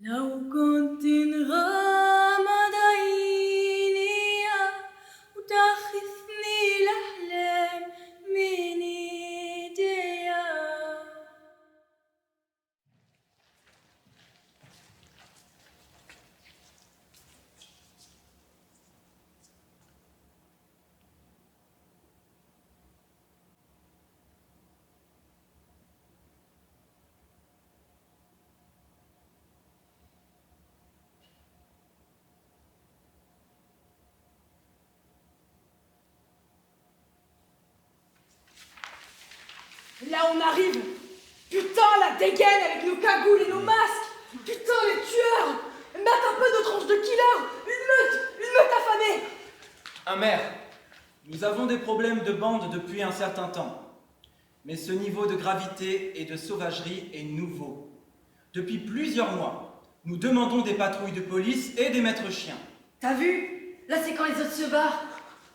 لو كنت غامضة عينيا وتاخذني الأحلام من ايديا. Là on arrive. Putain, la dégaine avec nos cagoules et nos masques. Putain, les tueurs. Mate un peu nos tronches de killer. Une meute affamée. Un maire, nous avons des problèmes de bande depuis un certain temps. Mais ce niveau de gravité et de sauvagerie est nouveau. Depuis plusieurs mois, nous demandons des patrouilles de police et des maîtres chiens. T'as vu? Là, c'est quand les autres se barrent.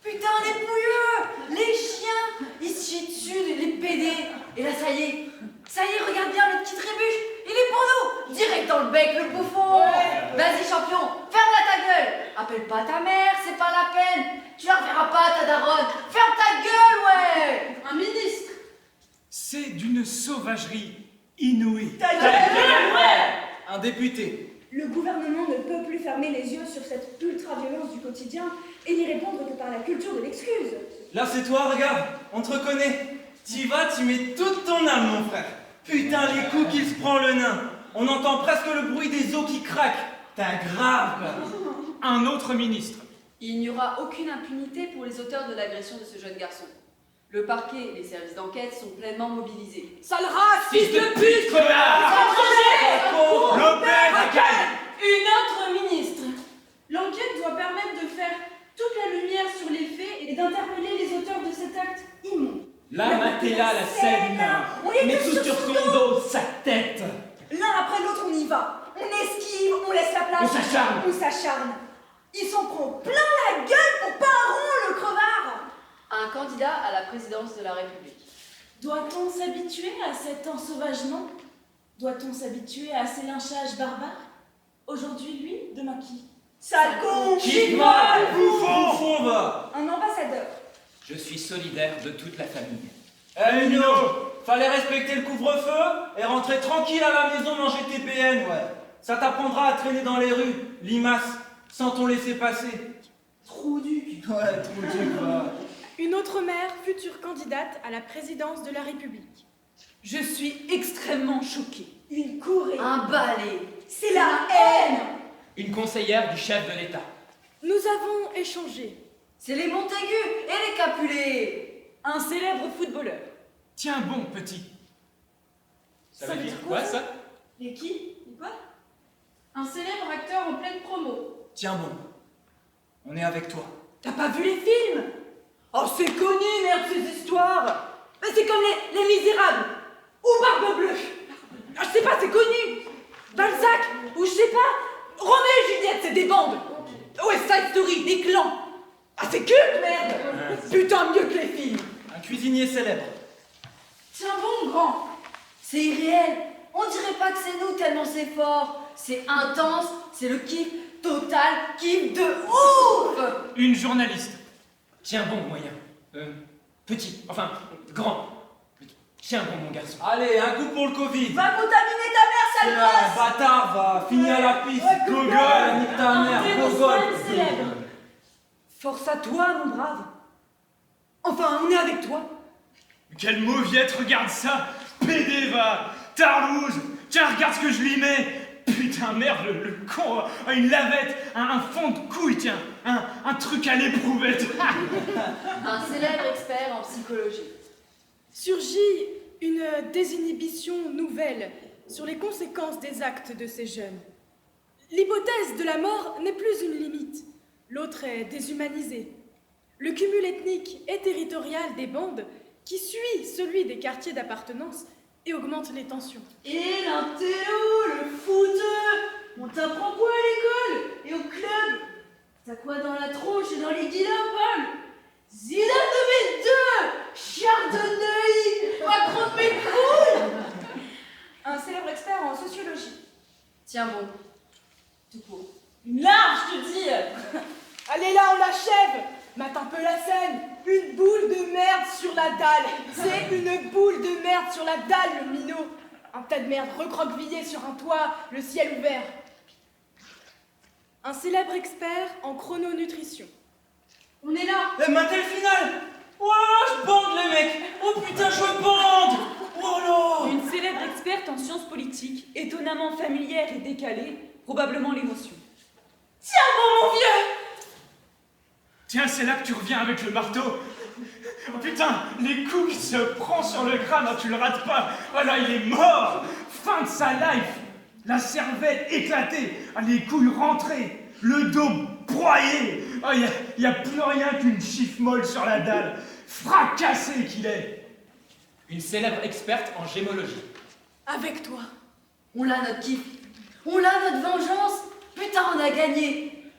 Putain, les pouilleux! Les chiens! Ils se chient dessus, les PD. Et là, ça y est, regarde bien, le petit trébuche. Il est pour nous! Direct dans le bec, le bouffon! Ouais. Vas-y, champion, ferme-la ta gueule! Appelle pas ta mère, c'est pas la peine! Tu la reverras pas, ta daronne! Ferme ta gueule, ouais! Un ministre. C'est d'une sauvagerie inouïe. Ta gueule, ouais. Un député. Le gouvernement ne peut plus fermer les yeux sur cette ultra-violence du quotidien et n'y répondre que par la culture de l'excuse. Là, c'est toi, regarde, on te reconnaît. T'y vas, tu mets toute ton âme, mon frère. Putain, les coups qu'il se prend, le nain. On entend presque le bruit des os qui craquent. T'as grave, quoi. Un autre ministre. Il n'y aura aucune impunité pour les auteurs de l'agression de ce jeune garçon. Le parquet et les services d'enquête sont pleinement mobilisés. Sale race, fils de pute! connard! Lopez, Une autre ministre. L'enquête doit permettre de faire toute la lumière sur les faits et d'interpeller les auteurs de cet acte immonde. La Matéla, la scène. On est Mais tous tout sur son dos, sa tête. L'un après l'autre, on y va. On esquive, on laisse la place. On s'acharne. On s'acharne. Ils s'en prend plein la gueule pour pas un rond, le crevard. Un candidat à la présidence de la République. Doit-on s'habituer à cet ensauvagement? Doit-on s'habituer à ces lynchages barbares? Aujourd'hui lui, demain qui? Sale con! Quitte-moi, Bouffon, va. Un ambassadeur. Je suis solidaire de toute la famille. Eh, Nino, fallait respecter le couvre-feu et rentrer tranquille à la maison manger tes PN, ouais. Ça t'apprendra à traîner dans les rues, limace, sans ton laisser passer. Trou du cul. Ouais, trop dur, quoi. Une autre mère, future candidate à la présidence de la République. Je suis extrêmement choquée. Une courée. Un balai. C'est la haine. Une conseillère du chef de l'État. Nous avons échangé. C'est les Montaigu et les Capulet. Un célèbre footballeur. Tiens bon, petit. Ça veut dire quoi, ça? Et qui? Quoi? Un célèbre acteur en pleine promo. Tiens bon, on est avec toi. T'as pas vu les films? Oh, c'est connu, merde, ces histoires. Mais c'est comme les Misérables. Ou Barbe Bleue. Ah, je sais pas, c'est connu. Balzac, ou je sais pas. Roméo et Juliette, c'est des bandes. West Side Story, des clans. Ah, c'est culte, merde. Putain, mieux que les films. Un cuisinier célèbre. Tiens bon, grand. C'est irréel. On dirait pas que c'est nous tellement c'est fort. C'est intense, c'est le kiff total, kiff de ouf. Une journaliste. Tiens bon, moyen. Petit, enfin, grand. Tiens bon, mon garçon. Allez, un coup pour le Covid. Va contaminer ta mère, sale gosse. Bâtard, va, finis à la piste. Gogol, nique ta mère, Gogol. Force à toi, mon brave. Enfin, on est avec toi. Quelle mauviette, regarde ça. PD, va. Tarlouse. Tiens, regarde ce que je lui mets. Putain, merde, le con a une lavette, un fond de couille, tiens. Un truc à l'éprouvette. Un célèbre expert en psychologie. Surgit une désinhibition nouvelle sur les conséquences des actes de ces jeunes. L'hypothèse de la mort n'est plus une limite, l'autre est déshumanisée. Le cumul ethnique et territorial des bandes qui suit celui des quartiers d'appartenance et augmente les tensions. Et l'intello, le footeux. On t'apprend quoi à l'école et au club? T'as quoi dans la tronche et dans les guillemets, Paul? Zidane 2002, Chardonnay, Macron de mes couilles. Un célèbre expert en sociologie. Tiens bon, la Seine. Une boule de merde sur la dalle. C'est une boule de merde sur la dalle, le minot. Un tas de merde recroquevillé sur un toit, le ciel ouvert. Un célèbre expert en chrononutrition. On est là. Et maintenant le final. Oh là, je bande les mecs. Oh putain, je bande. Oh là. Une célèbre experte en sciences politiques, étonnamment familière et décalée, probablement l'émotion. Tiens bon mon vieux. Tiens, c'est là que tu reviens avec le marteau. Oh putain, les coups qu'il se prend sur le crâne, tu le rates pas. Oh là, il est mort. Fin de sa life. La cervelle éclatée, les couilles rentrées, le dos broyé. Oh, y a plus rien qu'une chiffre molle sur la dalle. Fracassé qu'il est. Une célèbre experte en gémologie. Avec toi. On l'a notre kiff. On l'a notre vengeance. Putain, on a gagné.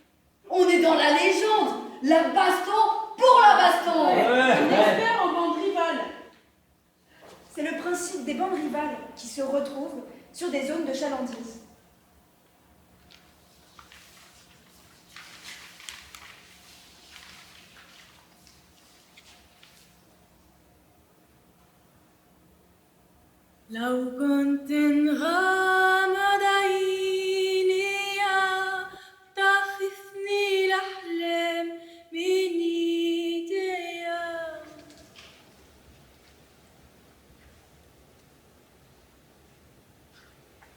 On est dans la légende. La baston pour la baston. Un expert en bande rivale. C'est le principe des bandes rivales qui se retrouvent sur des zones de chalandise. لو كنت انغمض عيني تخفني الأحلام من ايديا.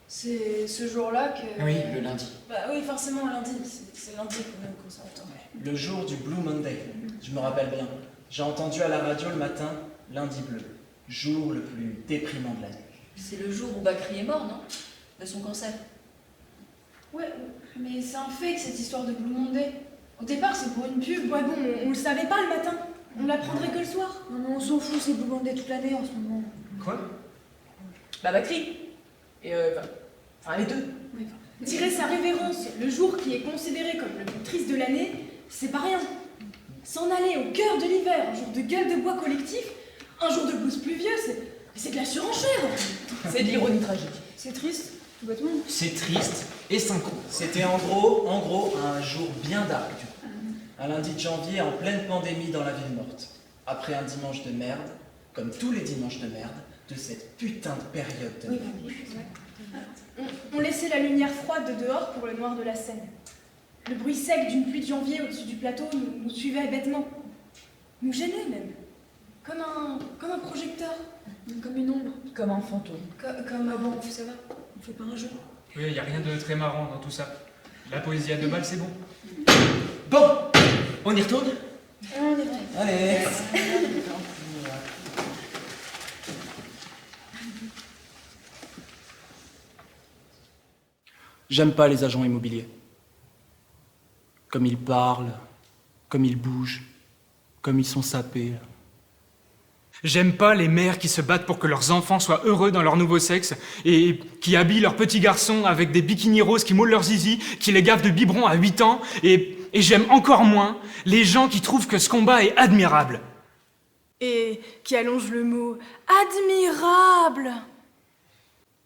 C'est ce jour-là que... Oui, le lundi. Bah oui, forcément, lundi. C'est lundi qu'on est au conservatoire. Le jour du Blue Monday. Je me rappelle bien. J'ai entendu à la radio le matin, lundi bleu. Jour le plus déprimant de l'année. C'est le jour où Bakri est mort, non? De son cancer. Ouais, mais c'est un fake cette histoire de Blue Monday. Au départ, c'est pour une pub. Ouais bon, on le savait pas le matin. On l'apprendrait que le soir. Non, non, on s'en fout, c'est Blue Monday toute l'année en ce moment. Quoi? Bah Bakri. Et enfin les deux. Tirer sa révérence le jour qui est considéré comme le plus triste de l'année, c'est pas rien. S'en aller au cœur de l'hiver, un jour de gueule de bois collectif, un jour de blues pluvieux, c'est de la surenchère. C'est de l'ironie tragique. C'est triste, tout bêtement. C'est triste et synchro. C'était en gros, un jour bien dark du coup. Un lundi de janvier en pleine pandémie dans la ville morte. Après un dimanche de merde, comme tous les dimanches de merde, de cette putain de période de merde. On laissait la lumière froide de dehors pour le noir de la Seine. Le bruit sec d'une pluie de janvier au-dessus du plateau nous suivait bêtement. Nous gênait même. Comme un projecteur. Comme une ombre. Comme un fantôme. Comme bon, ça va. On fait pas un jeu. Oui, il n'y a rien de très marrant dans tout ça. La poésie à deux balles, c'est bon. Bon, on y retourne? On est vrai. Allez. J'aime pas les agents immobiliers. Comme ils parlent, comme ils bougent, comme ils sont sapés. J'aime pas les mères qui se battent pour que leurs enfants soient heureux dans leur nouveau sexe et qui habillent leurs petits garçons avec des bikinis roses qui moulent leurs zizi, qui les gavent de biberons à 8 ans et j'aime encore moins les gens qui trouvent que ce combat est admirable. Et qui allonge le mot admirable.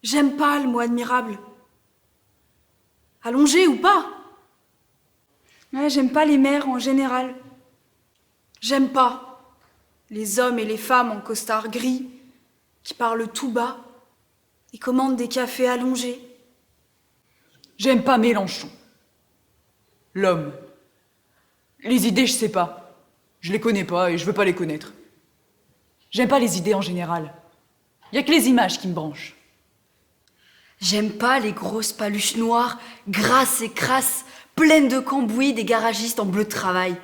J'aime pas le mot admirable. Allongé ou pas. Ouais, j'aime pas les mères en général. J'aime pas les hommes et les femmes en costard gris qui parlent tout bas et commandent des cafés allongés. J'aime pas Mélenchon. L'homme. Les idées, je sais pas. Je les connais pas et je veux pas les connaître. J'aime pas les idées en général. Y a que les images qui me branchent. J'aime pas les grosses paluches noires, grasses et crasses, pleines de cambouis des garagistes en bleu de travail.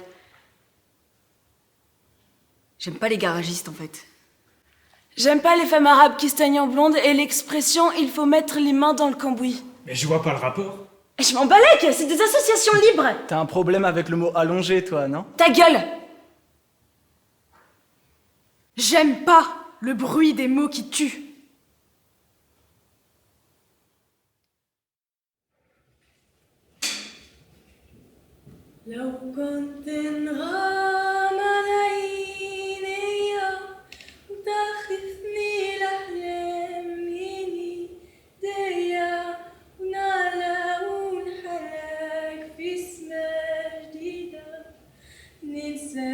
J'aime pas les garagistes en fait. J'aime pas les femmes arabes qui se teignent en blonde et l'expression « il faut mettre les mains dans le cambouis Mais je vois pas le rapport. ». Je m'en balèque, c'est des associations libres. T'as un problème avec le mot allongé, toi, non? Ta gueule. J'aime pas le bruit des mots qui tuent. لو كنت انغمض عيني تخفني الأحلام من ايديا ونعلى ونحرك في سما جديدة ننسى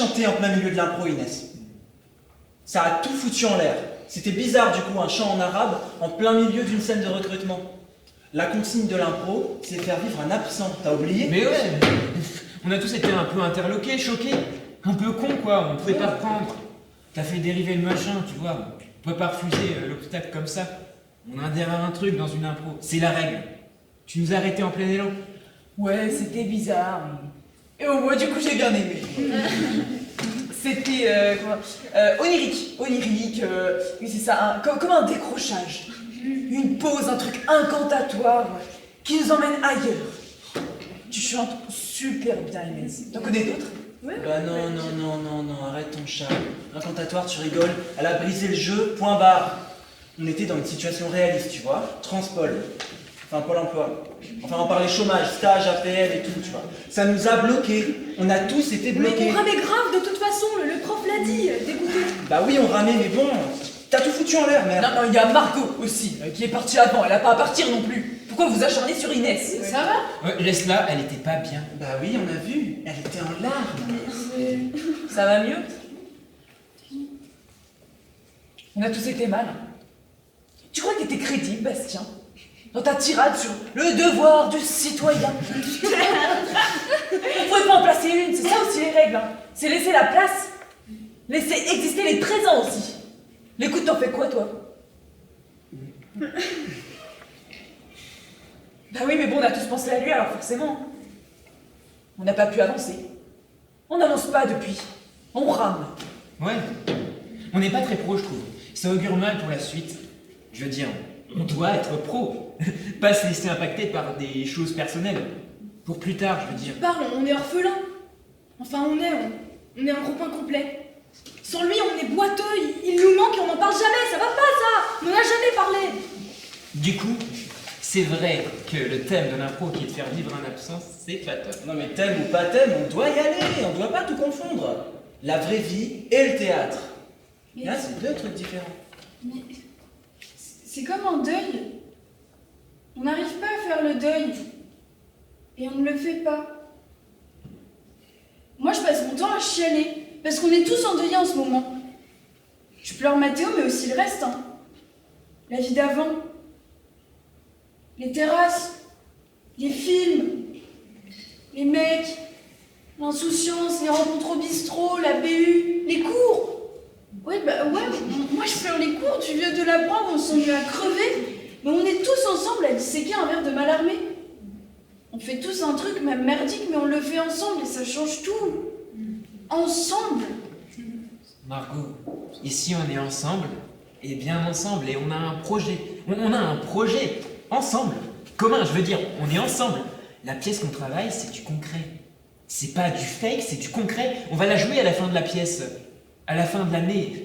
chanté en plein milieu de l'impro, Inès. Ça a tout foutu en l'air. C'était bizarre du coup, un chant en arabe en plein milieu d'une scène de recrutement. La consigne de l'impro, c'est faire vivre un absent, t'as oublié? Mais ouais, on a tous été un peu interloqués, choqués. Un peu cons, quoi, on pouvait pas reprendre. T'as fait dériver le machin, tu vois. On peut pas refuser l'obstacle comme ça. On a derrière un truc dans une impro, c'est la règle. Tu nous as arrêtés en plein élan. Ouais, c'était bizarre. Et au moins, du coup, j'ai bien aimé. C'était onirique. Onirique, oui, c'est ça, comme un décrochage. Une pause, un truc incantatoire qui nous emmène ailleurs. Tu chantes super bien, Inès. T'en connais d'autres? Bah non, arrête ton chat. Incantatoire, tu rigoles. Elle a brisé le jeu, point barre. On était dans une situation réaliste, tu vois. Transpol. Enfin, Pôle emploi. Enfin, on parlait chômage, stage, APL et tout, tu vois. Ça nous a bloqués. On a tous été Mais bloqués. on ramait grave de toute façon, le prof l'a dit, dégoûté. Bah oui, on ramait, mais bon, t'as tout foutu en l'air, merde. Non, il y a Margot aussi, qui est partie avant. Elle a pas à partir non plus. Pourquoi vous acharnez sur Inès? Ça va? Ouais, laisse-la, elle était pas bien. Bah oui, on a vu. Elle était en larmes. Ça va mieux? On a tous été mal. Tu crois que t'étais crédible, Bastien? Dans ta tirade sur le devoir du citoyen. On pouvait pas en placer une, c'est ça aussi les règles. Hein. C'est laisser la place. Laisser exister les présents aussi. L'écoute, t'en fais quoi, toi? Bah oui, mais bon, on a tous pensé à lui, alors forcément. On n'a pas pu avancer. On n'avance pas depuis. On rame. Ouais, on n'est pas très pro, je trouve. Ça augure mal pour la suite. Je veux dire, on doit être pro. Pas se laisser impacter par des choses personnelles. Pour plus tard, je veux dire. Parle, on est orphelin. Enfin, on est un groupe incomplet. Sans lui, on est boiteux, il nous manque et on n'en parle jamais, ça va pas ça! On n'en a jamais parlé! Du coup, c'est vrai que le thème de l'impro qui est de faire vivre un absent, c'est pas top. Non mais thème ou pas thème, on doit y aller. On doit pas tout confondre. La vraie vie et le théâtre. Mais- Là, c'est deux trucs différents. Mais c'est comme un deuil. On n'arrive pas à faire le deuil. Et on ne le fait pas. Moi, je passe mon temps à chialer. Parce qu'on est tous endeuillés en ce moment. Je pleure Mathéo, mais aussi le reste. Hein. La vie d'avant. Les terrasses. Les films. Les mecs. L'insouciance, les rencontres au bistrot, la BU, les cours. Ouais, moi je pleure les cours du vieux de la Brande, on s'ennuie à crever. Mais on est tous ensemble à disséquer un verre de Mallarmé. On fait tous un truc, même merdique, mais on le fait ensemble et ça change tout. Ensemble. Margot, ici on est ensemble, et bien ensemble, et on a un projet. On a un projet, ensemble. Commun, je veux dire, on est ensemble. La pièce qu'on travaille, c'est du concret. C'est pas du fake, c'est du concret. On va la jouer à la fin de la pièce. À la fin de l'année.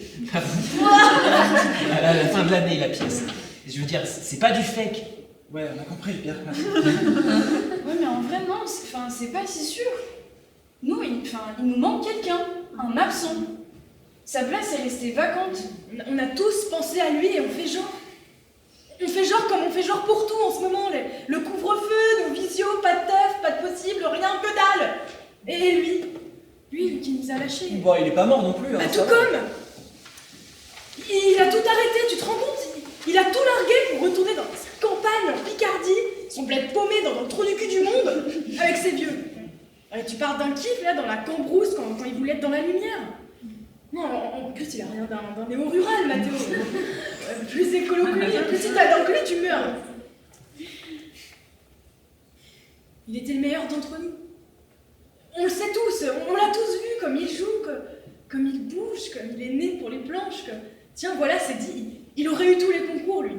À la fin de l'année, la pièce. Je veux dire, c'est pas du fake. Ouais, on a compris, Pierre. Merci. Ouais, mais en vrai, non, c'est pas si sûr. Nous, il nous manque quelqu'un, un absent. Sa place est restée vacante. On a tous pensé à lui et on fait genre. On fait genre comme on fait genre pour tout en ce moment. Le couvre-feu, nos visios, pas de teuf, pas de possible, rien que dalle. Et lui qui nous a lâchés. Bon, il est pas mort non plus. Hein, Bah, ça tout va. comme. Il a tout arrêté, tu te rends compte? Il a tout largué pour retourner dans sa campagne en Picardie, son bled paumé dans le trou du cul du monde, avec ses vieux. Tu parles d'un kiff là dans la cambrousse quand il voulait être dans la lumière. Non, en plus il a rien d'un néo rural, Mathéo. Plus écolo que lui, plus si t'as d'un que lui, tu meurs. Il était le meilleur d'entre nous. On le sait tous, on l'a tous vu, comme il joue, comme il bouge, comme il est né pour les planches. Tiens, voilà, c'est dit, il aurait eu tous les concours, lui.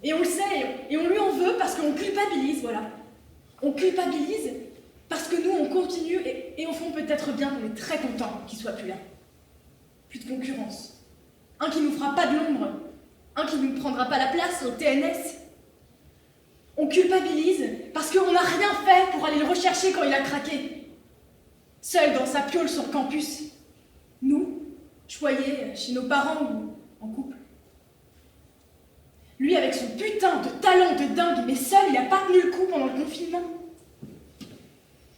Et on le sait, et on lui en veut parce qu'on culpabilise, voilà. On culpabilise parce que nous, on continue, et au fond, peut-être bien qu'on est très content qu'il soit plus là. Plus de concurrence. Un qui nous fera pas de l'ombre. Un qui ne nous prendra pas la place au TNS. On culpabilise parce qu'on n'a rien fait pour aller le rechercher quand il a craqué. Seul dans sa piole sur le campus. Nous, choyés chez nos parents ou en couple. Lui, avec son putain de talent de dingue, mais seul, il a pas tenu le coup pendant le confinement.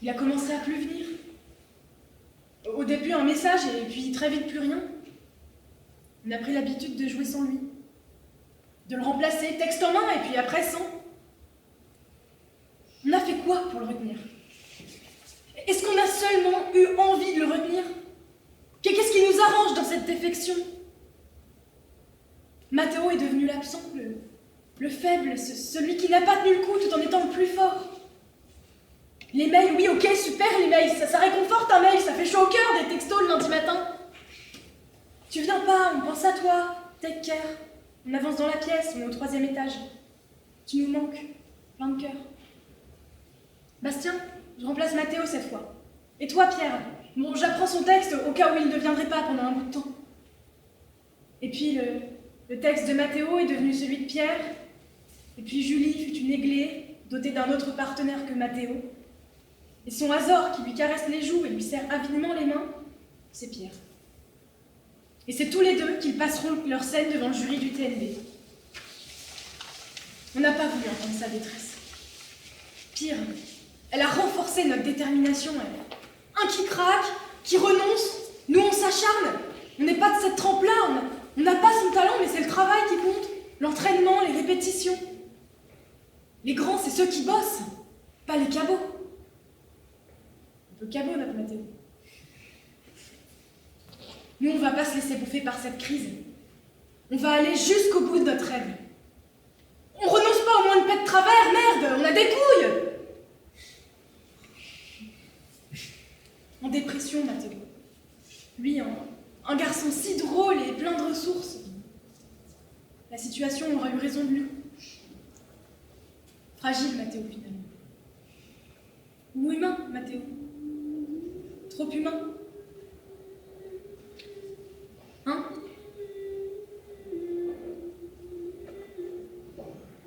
Il a commencé à plus venir. Au début, un message, et puis très vite, plus rien. On a pris l'habitude de jouer sans lui. De le remplacer, texte en main, et puis après, sans. On a fait quoi pour le retenir? Est-ce qu'on a seulement eu envie de le retenir? Qu'est-ce qui nous arrange dans cette défection? Mathéo est devenu l'absent, le faible, celui qui n'a pas tenu le coup tout en étant le plus fort. Les mails, oui, ok, super, les mails, ça réconforte un mail, ça fait chaud au cœur des textos le lundi matin. Tu viens pas, on pense à toi, take care. On avance dans la pièce, on est au 3e étage. Tu nous manques, plein de cœur. Bastien, je remplace Mathéo cette fois. Et toi, Pierre? Bon, j'apprends son texte au cas où il ne viendrait pas pendant un bout de temps. Et puis, le texte de Mathéo est devenu celui de Pierre. Et puis Julie fut une aiglée, dotée d'un autre partenaire que Mathéo. Et son Azor, qui lui caresse les joues et lui serre avidement les mains, c'est Pierre. Et c'est tous les deux qu'ils passeront leur scène devant le jury du TNB. On n'a pas voulu entendre sa détresse. Pire, elle a renforcé notre détermination. Un qui craque, qui renonce, nous on s'acharne. On n'est pas de cette trempe-là, on n'a pas son talent, mais c'est le travail qui compte, l'entraînement, les répétitions. Les grands, c'est ceux qui bossent, pas les cabots. Un peu cabot, notre Mathéo. Nous, on va pas se laisser bouffer par cette crise. On va aller jusqu'au bout de notre rêve. On renonce pas au moins de paix de travers, merde, on a des couilles. En dépression, Mathéo. Lui, un garçon si drôle et plein de ressources. La situation aurait eu raison de lui. Fragile, Mathéo, finalement. Ou humain, Mathéo. Trop humain. Hein?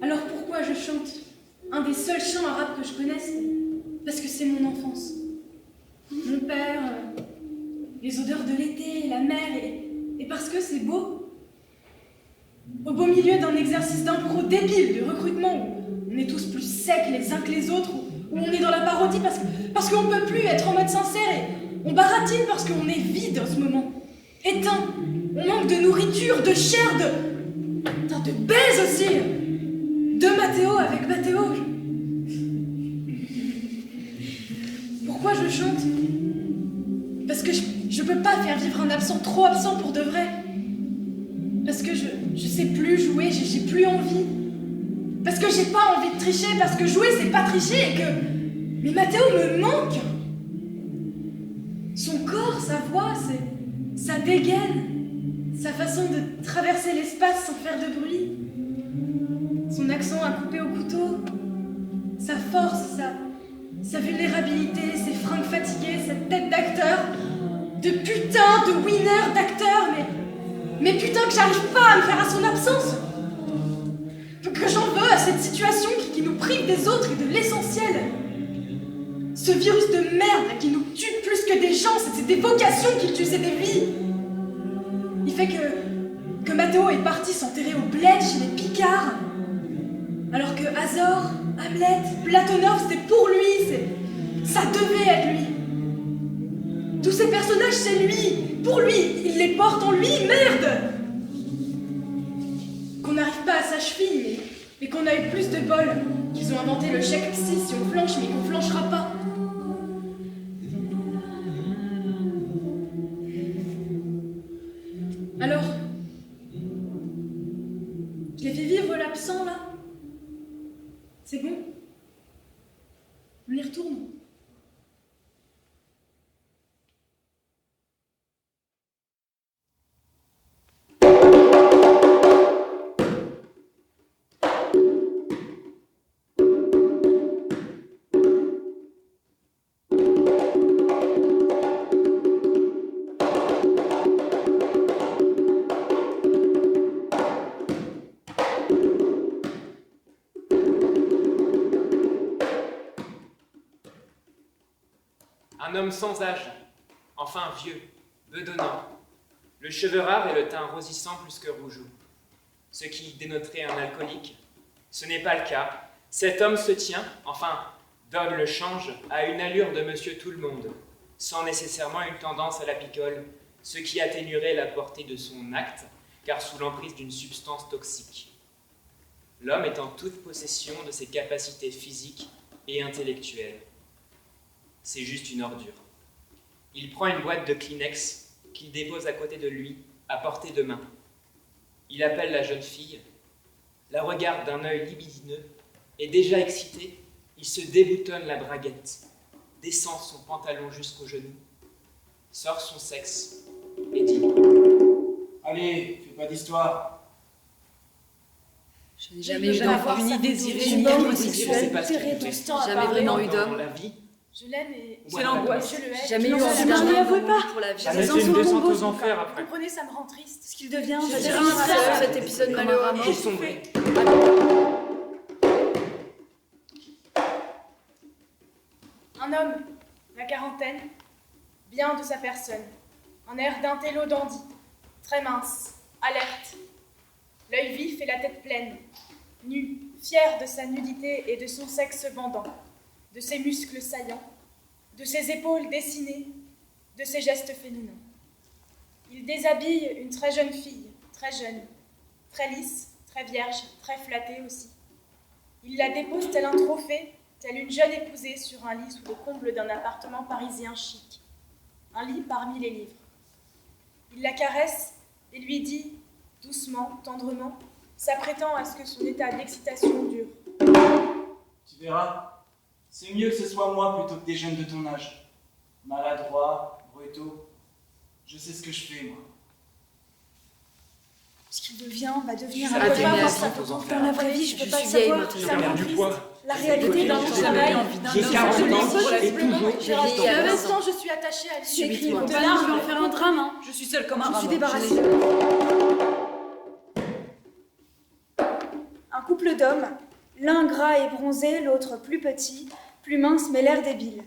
Alors pourquoi je chante un des seuls chants arabes que je connaisse? Parce que c'est mon enfance. Mon père, les odeurs de l'été, la mer, et parce que c'est beau. Au beau milieu d'un exercice d'impro débile de recrutement où on est tous plus secs les uns que les autres, où on est dans la parodie parce qu'on ne peut plus être en mode sincère et on baratine parce qu'on est vide en ce moment. Éteint. On manque de nourriture, de chair, de baise aussi. De Mathéo avec Mathéo. Pourquoi je chante? Parce que je peux pas faire vivre un absent trop absent pour de vrai. Parce que je sais plus jouer, j'ai plus envie. Parce que j'ai pas envie de tricher, parce que jouer c'est pas tricher et que... Mais Mathéo me manque. Son corps, sa voix, sa dégaine, sa façon de traverser l'espace sans faire de bruit, son accent à couper au couteau, sa force, sa vulnérabilité, ses fringues fatiguées, cette tête d'acteur, de putain de winner d'acteur, mais putain que j'arrive pas à me faire à son absence, que j'en veux à cette situation qui nous prive des autres et de l'essentiel. Ce virus de merde qui nous tue plus que des gens, c'est des vocations qui tuent, c'est des vies. Il fait que Mathéo est parti s'enterrer au bled chez les Picards, alors que Azor, Hamlet, Platonov, c'était pour lui, ça devait être lui. Tous ces personnages, c'est lui, pour lui, il les porte en lui, merde. Qu'on n'arrive pas à sa cheville, mais qu'on a eu plus de bol, qu'ils ont inventé le chèque psy si on flanche, mais qu'on flanchera pas. Alors, je l'ai fait vivre l'absent, là. C'est bon. On y retourne. Un homme sans âge, enfin vieux, bedonnant, le cheveu rare et le teint rosissant plus que rougeau. Ce qui dénoterait un alcoolique. Ce n'est pas le cas. Cet homme se tient, enfin, donne le change, à une allure de monsieur tout-le-monde. sans nécessairement une tendance à la picole, ce qui atténuerait la portée de son acte, car sous l'emprise d'une substance toxique. L'homme est en toute possession de ses capacités physiques et intellectuelles. C'est juste une ordure. Il prend une boîte de Kleenex qu'il dépose à côté de lui, à portée de main. Il appelle la jeune fille, la regarde d'un œil libidineux, et déjà excité, il se déboutonne la braguette, descend son pantalon jusqu'au genou, sort son sexe et dit « Allez, fais pas d'histoire. Je n'ai jamais eu d'enfant, ni désiré, ni Je sais pas ce qu'il fait. jamais vraiment eu Dans d'homme. la vie. Je l'aime et C'est l'angoisse. je le hais. Jamais eu Je envie ne d'un lui avouez homme pas. pour la vie. Ça va être une descente aux enfers Vous après. comprenez, ça me rend triste. Ce qu'il devient, Je je dirais dirais un seul, cet épisode malheureux. J'ai sombré. Un homme, la quarantaine, bien de sa personne, un air d'intello dandy, très mince, alerte, l'œil vif et la tête pleine, nu, fier de sa nudité et de son sexe bandant, de ses muscles saillants, de ses épaules dessinées, de ses gestes féminins. Il déshabille une très jeune fille, très jeune, très lisse, très vierge, très flattée aussi. Il la dépose tel un trophée, telle une jeune épousée sur un lit sous le comble d'un appartement parisien chic. Un lit parmi les livres. Il la caresse et lui dit, doucement, tendrement, s'apprêtant à ce que son état d'excitation dure. Tu verras, c'est mieux que ce soit moi plutôt que des jeunes de ton âge. Maladroit, brutaux. Je sais ce que je fais, moi. Ce qu'il devient va devenir Ça un va peu devenir grave. la Ça vie. Dans la vraie vie, je peux Je pas le suis vieille savoir. maintenant. Ça me rend Du triste. poids. La réalité d'un J'ai travail. J'ai 40 ans et toujours. J'ai vieilli à À 20 l'instant, ans. je suis attachée à lui. Subitement. De là, je vais en faire un drame. Hein. Je suis seule comme un Je me suis rat. débarrassée. Un couple d'hommes, l'un gras et bronzé, l'autre plus petit, plus mince mais l'air débile.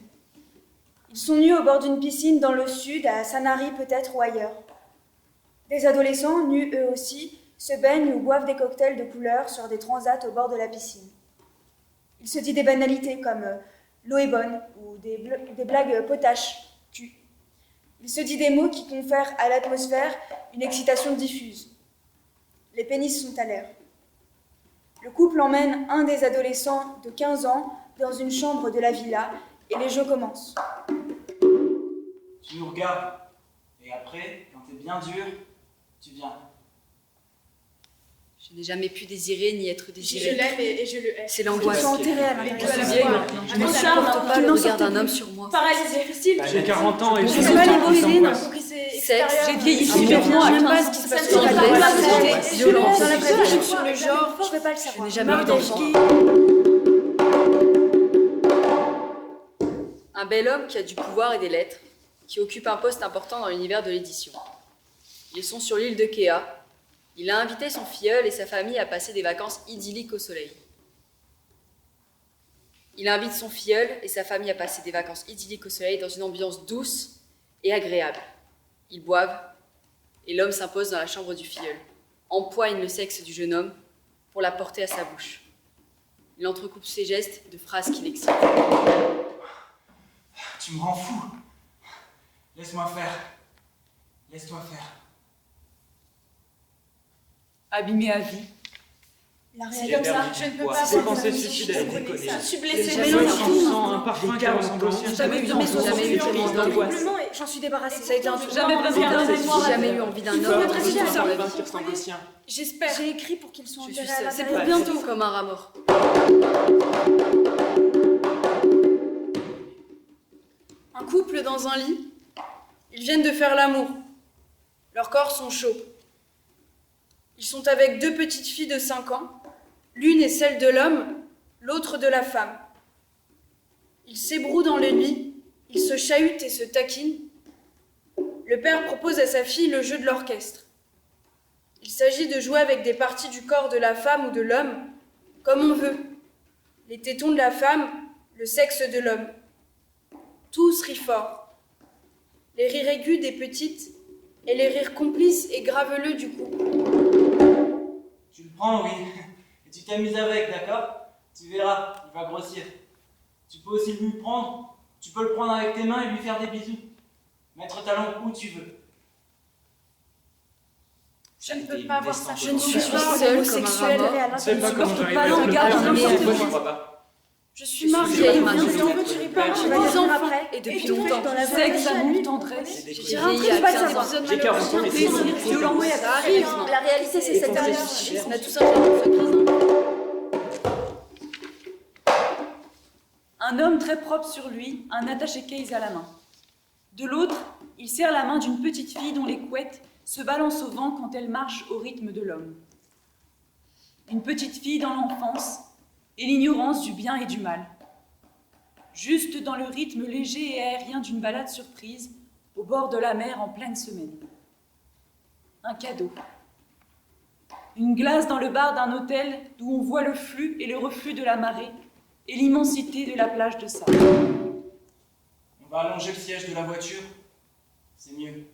Ils sont nus au bord d'une piscine dans le sud, à Sanary peut-être ou ailleurs. Des adolescents, nus eux aussi, se baignent ou boivent des cocktails de couleur sur des transats au bord de la piscine. Il se dit des banalités comme l'eau est bonne ou des blagues potaches, cul. Il se dit des mots qui confèrent à l'atmosphère une excitation diffuse. Les pénis sont à l'air. Le couple emmène un des adolescents de 15 ans dans une chambre de la villa et les jeux commencent. Tu nous regardes. Et après, quand t'es bien dur, tu viens. Je n'ai jamais pu désirer ni être Je désirée. l'aime et je le hais. C'est Ils sont l'angoisse. enterrés à Mais l'intérieur. tu Je vas suis la vieille voir. maintenant. Avec Je la charme, porte hein. Pas Tu le n'en regard sortais d'un homme plus. sur moi. Paralysée, difficile. J'ai 40 ans et Je je sais suis pas les sans voisines. angoisse. J'ai vieilli Je subitement. n'aime pas ce qui se Ça passe ne sur tient la pas vraie la vie. tête. Violence. Dans la vraie vie, Je sur le genre, je peux pas le savoir. n'ai jamais eu d'enfant. Un bel homme qui a du pouvoir et des lettres, qui occupe un poste important dans l'univers de l'édition. Ils sont sur l'île de Kea. Il a invité son filleul et sa famille à passer des vacances idylliques au soleil. Il invite son filleul et sa famille à passer des vacances idylliques au soleil dans une ambiance douce et agréable. Ils boivent et l'homme s'impose dans la chambre du filleul, empoigne le sexe du jeune homme pour la porter à sa bouche. Il entrecoupe ses gestes de phrases qui l'excitent. Tu me rends fou. Laisse-moi faire. Laisse-toi faire. Abîmée à vie. La J'ai réalité, comme ça, perdu je ne du peux poids. pas Ces faire pensées ça. suicidaires Je déconnées. connais ça. Je suis Je blessée. sens Mais non, un parfum qui ressemble au sien. Jamais eu Mais d'enfant. Jamais eu de crise d'angoisse. Simplement, et j'en suis débarrassée. Ça a été un truc. Jamais vraiment Dans la été mémoire. J'ai jamais eu envie d'un Il faut homme. être résilient. dans la vie. Qui ressemble au sien. J'espère. J'ai écrit pour qu'ils soient Je suis enterrés à seule. C'est l'intérieur. pour bientôt. Comme un rat mort. Un couple dans un lit. Ils viennent de faire l'amour. Leurs corps sont chauds. Ils sont avec deux petites filles de 5 ans. L'une est celle de l'homme, l'autre de la femme. Ils s'ébrouent dans le lit. Ils se chahutent et se taquinent. Le père propose à sa fille le jeu de l'orchestre. Il s'agit de jouer avec des parties du corps de la femme ou de l'homme, comme on veut. Les tétons de la femme, le sexe de l'homme. Tous rient fort. Les rires aigus des petites et les rires complices et graveleux du couple. Tu le prends, oui. Et tu t'amuses avec, d'accord? Tu verras, il va grossir. Tu peux aussi lui prendre. Tu peux le prendre avec tes mains et lui faire des bisous. Mettre ta langue où tu veux. Je ne peux pas voir ça. Je ne suis pas seule homosexuelle. Je sais pas comment j'arrive pas à le faire regard le d'un truc. homme. Moi, je crois pas. Je suis mariée, vieille, j'ai vas-y, des enfants après. et depuis Et tout longtemps. dans la Sexe, vraie amour, vie. tendresse. J'ai J'ai vieilli rentré à pas 15 ces ans. épisodes J'ai 40 ans, mais plaisir, c'est violence, Ça arrive. arrive. La réalité, c'est cette On année. a tous un genre de focus. Un homme très propre sur lui, un attaché-case à la main. De l'autre, il serre la main d'une petite fille dont les couettes se balancent au vent quand elle marche au rythme de l'homme. Une petite fille dans l'enfance et l'ignorance du bien et du mal. Juste dans le rythme léger et aérien d'une balade surprise au bord de la mer en pleine semaine. Un cadeau. Une glace dans le bar d'un hôtel d'où on voit le flux et le reflux de la marée et l'immensité de la plage de sable. On va allonger le siège de la voiture. C'est mieux.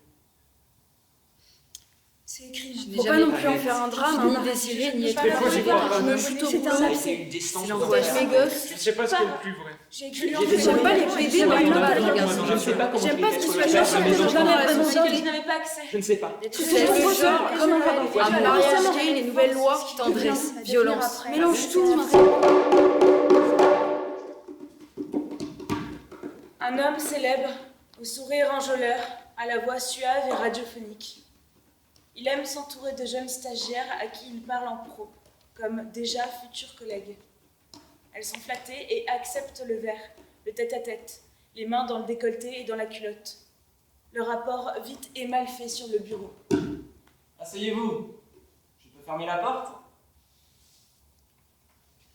C'est écrit. Faut pas non plus en faire un drame. Ni désiré, ni Mais moi, j'y crois pas. Je me joue au C'est un Ça a boulot. été une descente. l'angoisse. Mes gosses. Je sais pas ce qui est le plus vrai. J'ai écrit. J'aime pas les PD, J'aime moi, pas il les m'a pas PD. regardé. Je ne sais pas comment J'aime pas ce je qu'il vais soit faire gentil, mes mais enfants. jamais Dans la vraiment société, gentil. je n'avais pas accès. Je ne sais pas. Des C'est trucs trop de genre, genre, comment on va le voir mariage gay, gay, les nouvelles lois, tendresse, violence. Mélange tout. Un homme célèbre, au sourire enjôleur, à la voix suave et radiophonique. Il aime s'entourer de jeunes stagiaires à qui il parle en pro, comme déjà futurs collègues. Elles sont flattées et acceptent le verre, le tête-à-tête, les mains dans le décolleté et dans la culotte. Le rapport vite et mal fait sur le bureau. Asseyez-vous. Je peux fermer la porte?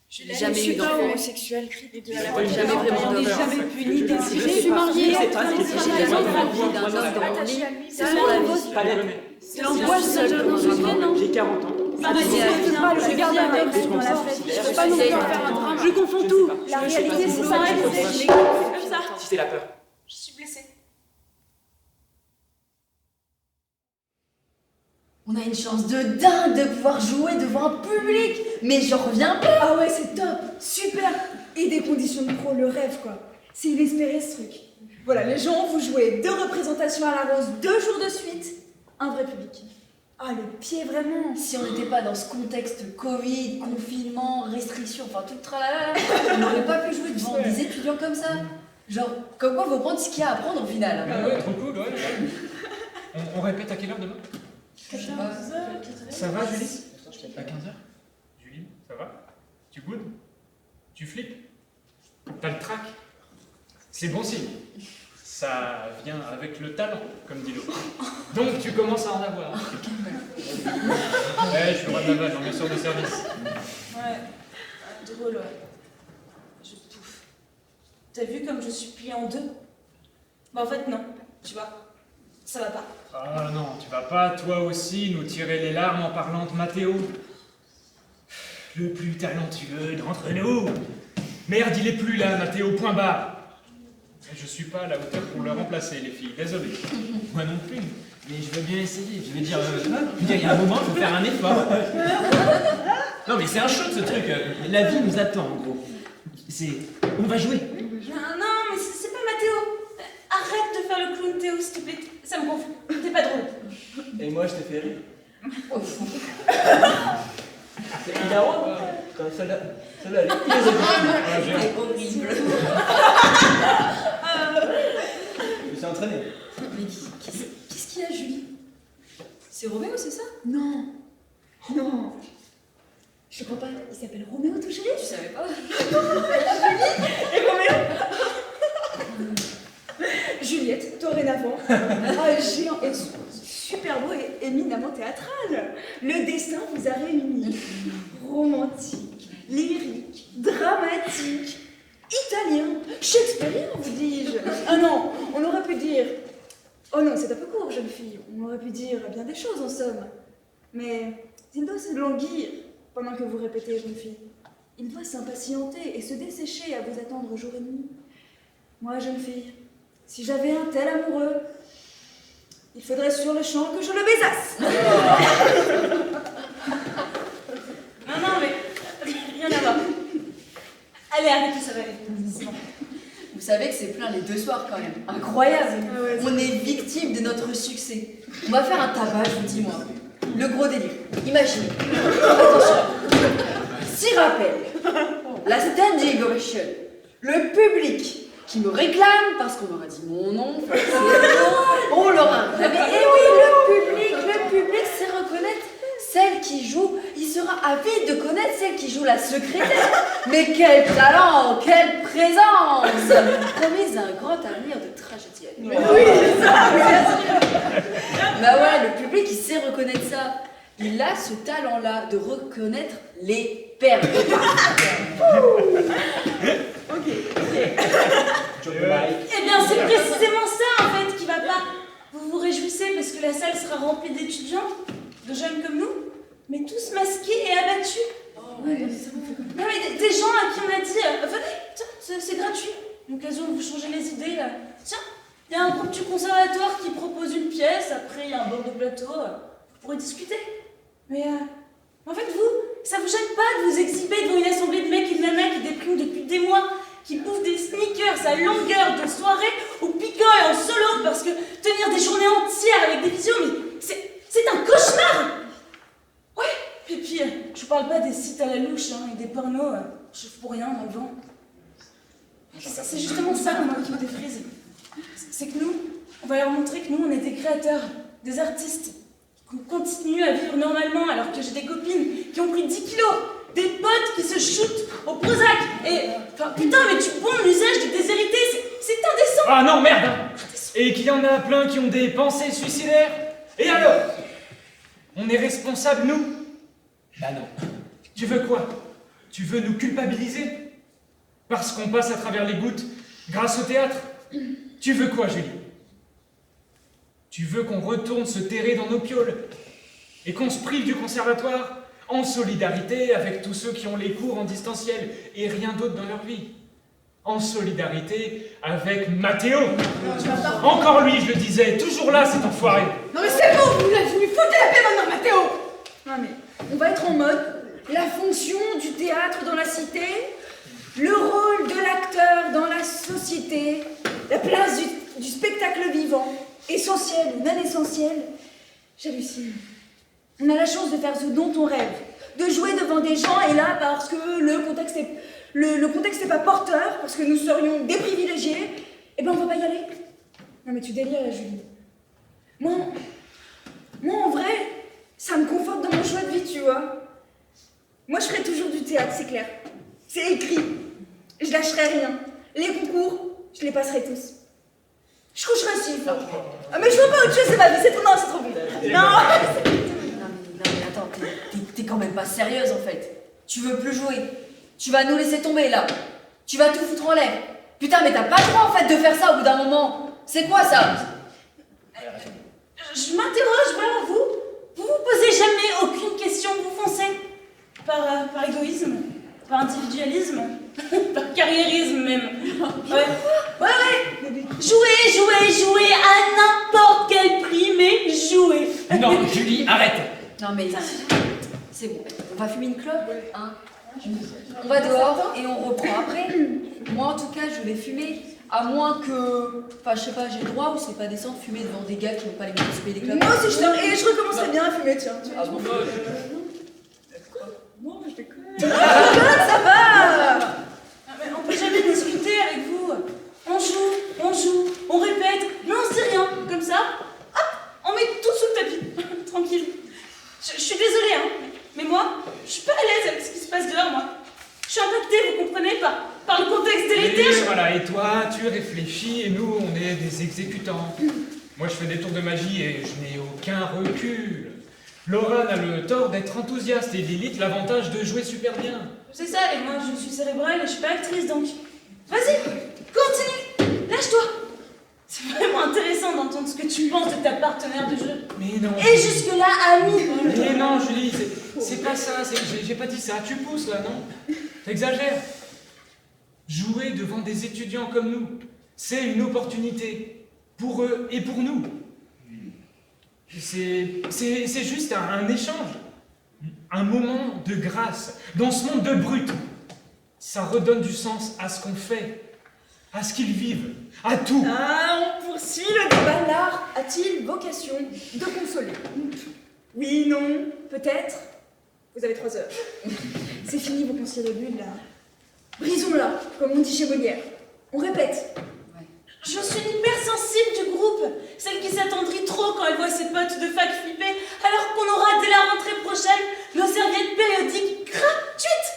Je n'ai jamais eu d'enfant homosexuel. Jamais vraiment On n'est jamais puni Je désiré. suis mariée. Je sais pas, J'ai c'est- jamais envie d'un homme dans mon lit. C'est Ça pour la l'angoisse. vie. Pas d'être. C'est l'angoisse seule seule comme un enfant. J'ai 40 ans. Ça ne suffit pas, je regarde un homme dans la vraie vie. Je peux pas non plus en faire un drame. Je confonds tout. La réalité, c'est ça. Comme ça, Si c'est la peur. je suis blessée. On a une chance de dingue de pouvoir jouer devant un public, mais j'en reviens pas. Ah ouais, c'est top, super. Et des conditions de pro, le rêve quoi. C'est inespéré ce truc. Voilà, les gens, vous jouez 2 représentations à la Rose, 2 jours de suite, un vrai public. Ah, le pied vraiment. Si on n'était pas dans ce contexte Covid, confinement, restrictions, enfin tout le tralala, on n'aurait pas pu jouer devant des étudiants comme ça. Genre, comme quoi faut prendre ce qu'il y a à apprendre au final. Ah ouais, trop cool, ouais. On répète à quelle heure demain? Je sais pas. Ça va, Julie? À 15h? Julie, ça va? Tu boudes? Tu flippes? T'as le trac? C'est bon signe. Ça vient avec le talent, comme dit l'autre. Donc tu commences à en avoir. Ouais, je suis roi de Navarre, j'en viens sur de service. Ouais, drôle, ouais. Je touffe. T'as vu comme je suis pliée en 2? Bah en fait non, tu vois, ça va pas. Ah non, tu vas pas toi aussi nous tirer les larmes en parlant de Mathéo. Le plus talentueux d'entre nous. Merde, il est plus là, Mathéo, point barre. Je suis pas à la hauteur pour le remplacer, les filles, désolé. Moi non plus, mais je veux bien essayer. Je veux dire, il y a un moment, il faut faire un effort. Non mais c'est un choc ce truc. La vie nous attend en gros. On va jouer. Non, mais c'est pas Mathéo. Arrête de faire le clown Théo, s'il te plaît. Ça me gonfle. T'es pas drôle. Et moi, je t'ai fait rire. C'est hilarant. Putain, celle-là, elle est Horrible. Je me suis entraîné. Mais qu'est-ce qu'il y a, Julie? C'est Roméo, c'est ça? Non. Non. Je crois pas. Il s'appelle Roméo tout chéri. Tu savais pas? Juliette, dorénavant. Ah, géant et super beau et éminemment théâtral. Le destin vous a réunis. Romantique, lyrique, dramatique, italien, shakespearien, vous dis-je. Ah non, on aurait pu dire... Oh non, c'est un peu court, jeune fille. On aurait pu dire bien des choses, en somme. Mais il doit se languir pendant que vous répétez, jeune fille. Il doit s'impatienter et se dessécher à vous attendre jour et nuit. Moi, jeune fille, si j'avais un tel amoureux, il faudrait sur le champ que je le baisasse. Non, mais rien à voir. Allez, arrête, ça va aller. C'est bon. Vous savez que c'est plein les 2 soirs quand même. Incroyable. On est victime de notre succès. On va faire un tabac, je vous dis moi. Le gros délire. Imaginez. Attention. 6 rappels. La standing ovation. Le public qui me réclame parce qu'on leur a dit mon nom. On leur a. Mais oui, le public sait reconnaître celle qui joue. Il sera avide de connaître celle qui joue la secrétaire. Mais quel talent, quelle présence. Promise un grand avenir de tragédienne. Oui, c'est ça. Bah ouais, le public il sait reconnaître ça. Il a ce talent-là de reconnaître les perles. Ok. Eh bien, c'est précisément ça, en fait, qui va pas. Vous vous réjouissez parce que la salle sera remplie d'étudiants, de jeunes comme nous, mais tous masqués et abattus. Non, mais des gens à qui on a dit venez, tiens, c'est gratuit. L'occasion de vous changer les idées. Tiens, il y a un groupe du conservatoire qui propose une pièce, après il y a un bord de plateau. Vous pourrez discuter. Mais en fait, ça vous gêne pas de vous exhiber devant une assemblée de mecs et de nanas qui dépriment depuis des mois, qui bouffent des sneakers à longueur de soirée au piquant et en solo, parce que tenir des journées entières avec des visios, mais c'est un cauchemar. Ouais, et puis je vous parle pas des sites à la louche et des pornos, je fous pour rien dans le vent. C'est justement ça, moi, qui me défrise. C'est que nous, on va leur montrer que nous, on est des créateurs, des artistes, qu'on continue à vivre normalement, alors que j'ai des copines qui ont pris 10 kilos, des potes qui se shootent au Prozac, et... Enfin, putain, mais tu bombes l'usage de déshérités, c'est indécent. Ah non, merde. Et qu'il y en a plein qui ont des pensées suicidaires. Et alors? On est responsables, nous? Bah non. Tu veux quoi? Tu veux nous culpabiliser? Parce qu'on passe à travers les gouttes grâce au théâtre? Tu veux quoi, Julie? Tu veux qu'on retourne se terrer dans nos pioles et qu'on se prive du conservatoire en solidarité avec tous ceux qui ont les cours en distanciel et rien d'autre dans leur vie? En solidarité avec Mathéo. Encore lui, je le disais, toujours là cet enfoiré. Non mais c'est bon, vous lui foutez la paix maintenant, Mathéo. Non mais, on va être en mode la fonction du théâtre dans la cité, le rôle de l'acteur dans la société, la place du spectacle vivant, essentiel ou non essentiel. J'hallucine. On a la chance de faire ce dont on rêve, de jouer devant des gens, et là, parce que le contexte n'est pas porteur, parce que nous serions des privilégiés, eh ben on va pas y aller. Non mais tu délires là, Julie. Moi en vrai, ça me conforte dans mon choix de vie, tu vois. Moi je ferai toujours du théâtre, c'est clair. C'est écrit. Je lâcherai rien. Les concours, je les passerai tous. Je coucherai aussi, faut. Ah mais je veux pas autre chose, c'est ma vie, c'est trop bon. Non mais attends, t'es quand même pas sérieuse en fait. Tu veux plus jouer. Tu vas nous laisser tomber là. Tu vas tout foutre en l'air. Putain mais t'as pas le droit en fait de faire ça au bout d'un moment. C'est quoi ça? Je m'interroge, voilà, vous posez jamais aucune question, vous foncez. Par égoïsme, par individualisme, par carriérisme même. Ouais. Jouer à n'importe quel prix, mais jouer. Non, Julie, arrête. Non mais c'est bon, on va fumer une clope, hein. On va dehors et on reprend après. Moi en tout cas je vais fumer, à moins que... Enfin je sais pas, j'ai le droit ou c'est pas décent de fumer devant des gars qui n'ont pas les moyens de se payer des clopes? Moi aussi je recommencerai bien à fumer, tiens. Ah bon? Non, je déconne. Ça va. Mais on peut jamais discuter avec vous. On joue, on répète, mais on se dit rien. Comme ça, hop, on met tout sous le tapis. Tranquille. Je suis désolée, hein, mais moi, je suis pas à l'aise avec ce qui se passe dehors, moi. Je suis impactée, vous comprenez, par le contexte délétère. Et voilà, et toi, tu réfléchis et nous, on est des exécutants. Moi, je fais des tours de magie et je n'ai aucun recul. Laurent a le tort d'être enthousiaste et Lilith l'avantage de jouer super bien. C'est ça, et moi je suis cérébrale et je suis pas actrice, donc... Vas-y, continue, lâche-toi. C'est vraiment intéressant d'entendre ce que tu penses de ta partenaire de jeu. Mais non. Et jusque-là, ami. Mais non, Julie, c'est pas ça, j'ai pas dit ça. Tu pousses là, non? T'exagères. Jouer devant des étudiants comme nous, c'est une opportunité. Pour eux et pour nous. C'est juste un échange, un moment de grâce. Dans ce monde de brutes, ça redonne du sens à ce qu'on fait. à ce qu'ils vivent, à tout. Ah, on poursuit le débat. L'art a-t-il vocation de consoler? Oui, non, peut-être. Vous avez 3 heures. C'est fini vos conciliabules, là. Brisons-la, comme on dit chez Molière. On répète. Je suis l'hypersensible du groupe, celle qui s'attendrit trop quand elle voit ses potes de fac flipper, alors qu'on aura dès la rentrée prochaine nos serviettes périodiques gratuites.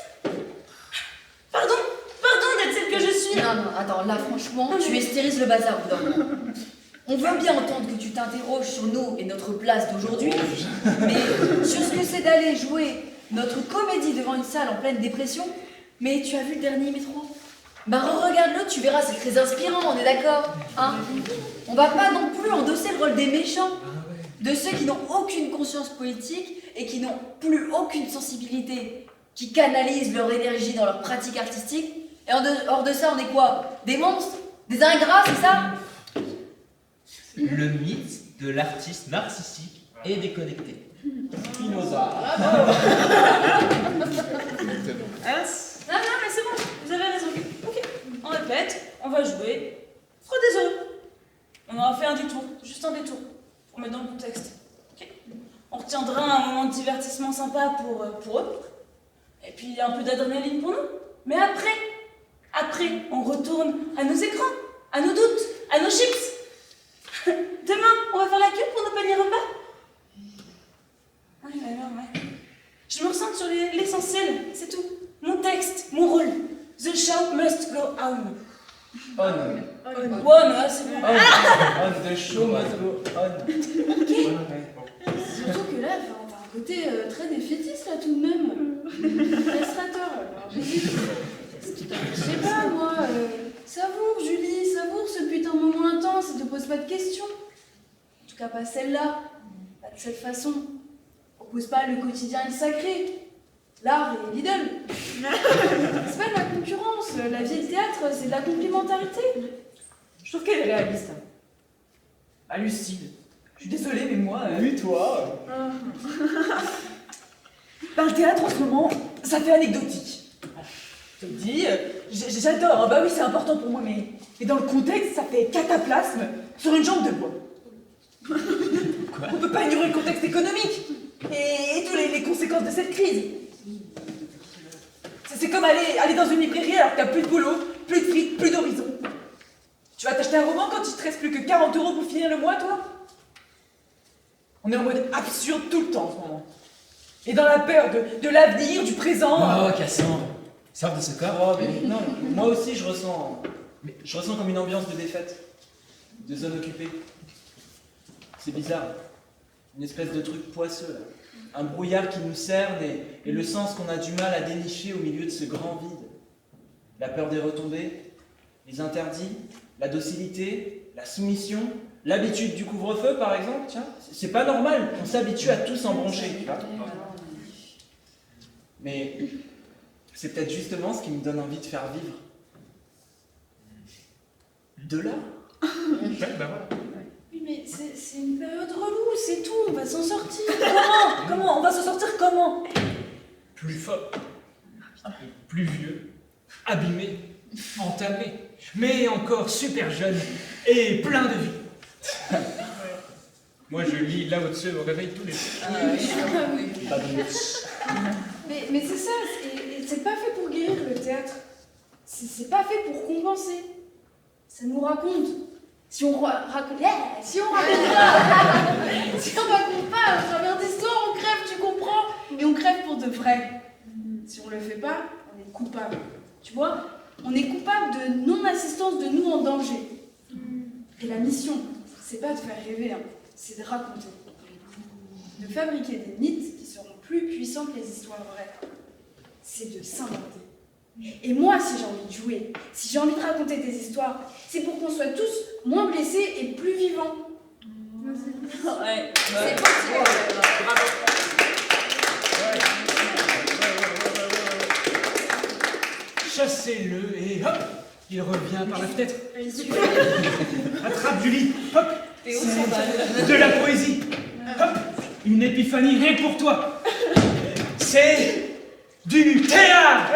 Pardon d'être celle que je suis. Non, attends, là franchement, tu hystérises le bazar au bout d'un moment. On veut bien entendre que tu t'interroges sur nous et notre place d'aujourd'hui, mais sur ce que c'est d'aller jouer notre comédie devant une salle en pleine dépression. Mais tu as vu le dernier métro? Bah regarde-le, tu verras, c'est très inspirant, on est d'accord, hein? On va pas non plus endosser le rôle des méchants, de ceux qui n'ont aucune conscience politique et qui n'ont plus aucune sensibilité, qui canalisent leur énergie dans leur pratique artistique. Et hors de ça, on est quoi? Des monstres? Des ingrats, c'est ça? Le mythe de l'artiste narcissique et déconnecté. Spinoza. Non, mais c'est bon, vous avez raison. Ok, on répète, on va jouer. Freud des heureux. On aura fait un détour, juste un détour, pour mettre dans le contexte. Ok. On retiendra un moment de divertissement sympa pour eux. Et puis un peu d'adrénaline pour nous. Mais après, on retourne à nos écrans, à nos doutes, à nos chips. Demain, on va faire la queue pour nos paniers repas. Ouais. Je me ressens sur l'essentiel, c'est tout. Mon texte, mon rôle. The show must go on. On. Ouais, c'est bon. On. The show must go on. Surtout que là, on a un côté très défaitiste là tout de même. Illustrateur, alors j'hésite. Je sais pas moi, savoure Julie, savoure ce putain de moment intense et te pose pas de questions. En tout cas pas celle-là, pas de cette façon. Oppose pas le quotidien et le sacré. L'art et l'idole. C'est pas de la concurrence, la vie et le théâtre, c'est de la complémentarité. Je trouve qu'elle est réaliste. Ah, lucide. Je suis désolée, mais moi... Oui, toi. Ben, le théâtre, en ce moment, ça fait anecdotique. Je te le dis, j'adore. Bah oui, c'est important pour moi, mais dans le contexte, ça fait cataplasme sur une jambe de bois. Quoi? On peut pas ignorer le contexte économique et toutes les conséquences de cette crise. C'est comme aller dans une librairie alors que t'as plus de boulot, plus de fric, plus d'horizon. Tu vas t'acheter un roman quand il te reste plus que 40 € pour finir le mois, toi? On est en mode absurde tout le temps en ce moment. Et dans la peur de l'avenir, du présent. Oh, Cassandre, sors de ce corps. Oh, mais non, moi aussi je ressens comme une ambiance de défaite, de zone occupée. C'est bizarre. Une espèce de truc poisseux là. Un brouillard qui nous cerne et le sens qu'on a du mal à dénicher au milieu de ce grand vide. La peur des retombées, les interdits, la docilité, la soumission, l'habitude du couvre-feu par exemple, tiens, c'est pas normal, on s'habitue à tout s'embrancher, tu vois. Mais c'est peut-être justement ce qui me donne envie de faire vivre. De l'art. Ouais, bah voilà. Oui, mais c'est une période relou, c'est tout, on va s'en sortir. Comment? On va s'en sortir comment? Plus fort, plus vieux, abîmé, entamé, mais encore super jeune et plein de vie. Moi, je lis Lao Tzu au réveil tous les jours. Mais c'est ça, c'est pas fait pour guérir le théâtre. C'est pas fait pour compenser. Ça nous raconte. Si on raconte pas à travers d'histoires, on crève, tu comprends? Et on crève pour de vrai. Si on le fait pas, on est coupable. Tu vois? On est coupable de non-assistance de nous en danger. Et la mission, c'est pas de faire rêver, hein, c'est de raconter. De fabriquer des mythes qui seront plus puissants que les histoires vraies. C'est de s'inventer. Et moi, si j'ai envie de jouer, si j'ai envie de raconter des histoires, c'est pour qu'on soit tous moins blessés et plus vivants. Ouais. C'est possible. Bravo. Chassez-le et hop, il revient par la fenêtre. Attrape Julie, hop. De la poésie, hop, une épiphanie rien que pour toi. C'est du théâtre.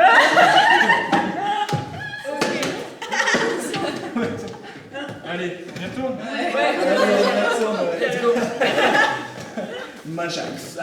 Majax.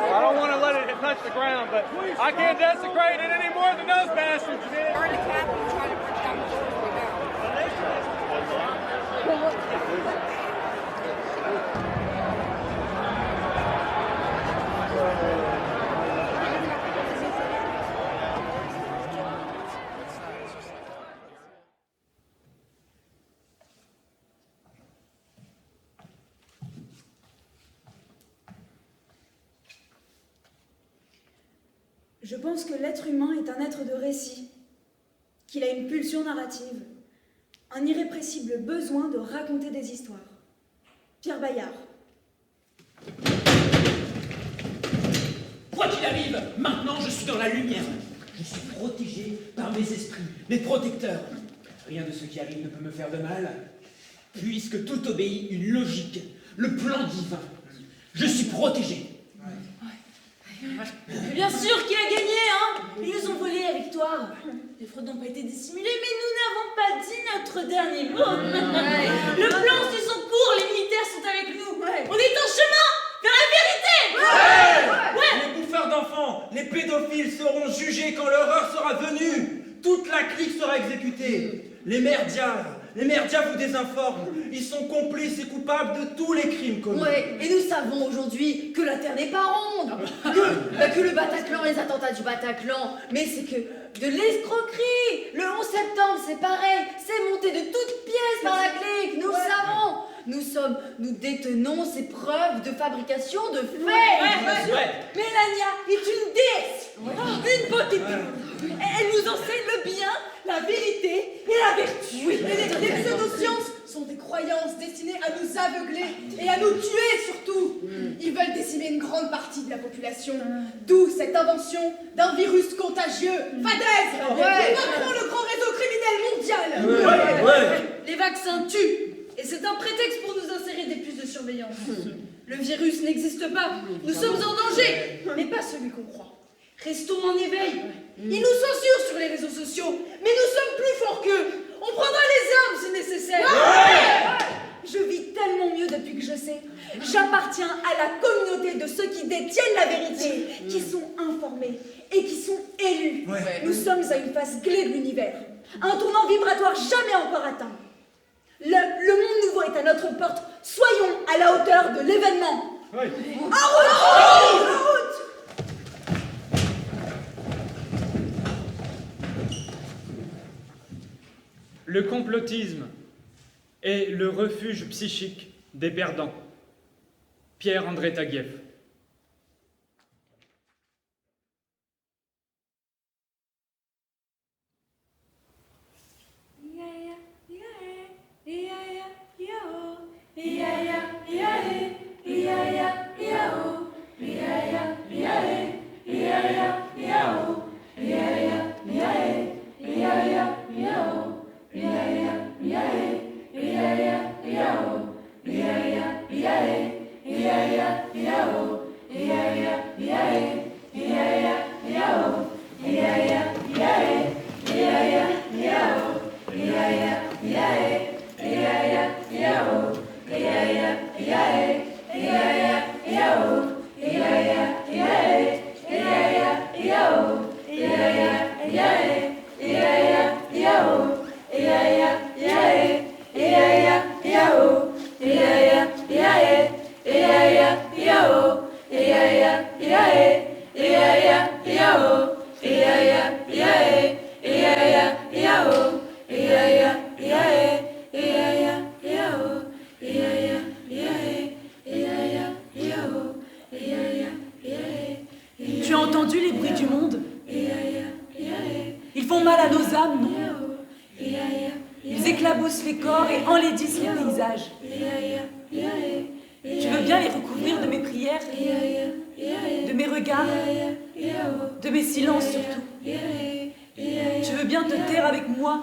I don't want to let it touch the ground, but I can't desecrate it any more than those bastards did. Je pense que l'être humain est un être de récit, qu'il a une pulsion narrative, un irrépressible besoin de raconter des histoires. Pierre Bayard. Quoi qu'il arrive, maintenant je suis dans la lumière. Je suis protégé par mes esprits, mes protecteurs. Rien de ce qui arrive ne peut me faire de mal, puisque tout obéit une logique, le plan divin. Je suis protégé. Bien sûr qu'il a gagné, hein. Ils nous ont volé la victoire. Les fraudes n'ont pas été dissimulées, mais nous n'avons pas dit notre dernier mot. Le plan suit son cours, les militaires sont avec nous. On est en chemin vers la vérité. Les bouffeurs d'enfants, les pédophiles seront jugés quand leur heure sera venue. Toute la clique sera exécutée. Les merdias vous désinforment. Ils sont complices et coupables de tous les crimes commis. Ouais, et nous savons aujourd'hui que la Terre n'est pas ronde, que le Bataclan, les attentats du Bataclan, mais c'est que de l'escroquerie. Le 11 septembre, c'est pareil, c'est monté de toutes pièces par la clique, nous le savons. Nous détenons ces preuves de fabrication de faits. Mélania est une déesse, une beauté pure. Elle nous enseigne le bien, la vérité et la vertu. Les pseudosciences sont des croyances destinées à nous aveugler et à nous tuer surtout. Ils veulent décimer une grande partie de la population. D'où cette invention d'un virus contagieux. Fadaise. Invoqueront le grand réseau criminel mondial. Les vaccins tuent. Et c'est un prétexte pour nous insérer des puces de surveillance. Le virus n'existe pas. Nous sommes en danger. Mais pas celui qu'on croit. Restons en éveil. Ils nous censurent sur les réseaux sociaux. Mais nous sommes plus forts qu'eux. On prendra les armes si nécessaire. Je vis tellement mieux depuis que je sais. J'appartiens à la communauté de ceux qui détiennent la vérité, qui sont informés et qui sont élus. Nous sommes à une phase clé de l'univers. Un tournant vibratoire jamais encore atteint. Le monde nouveau est à notre porte. Soyons à la hauteur de l'événement. En route! Le complotisme est le refuge psychique des perdants. Pierre-André Taguieff. Tu as entendu les bruits du monde? Ils font mal à nos âmes, non? Ils éclaboussent les corps et enlaidissent les paysages. veux bien les recouvrir de mes prières, de mes regards, de mes silences surtout. Tu veux bien te taire avec moi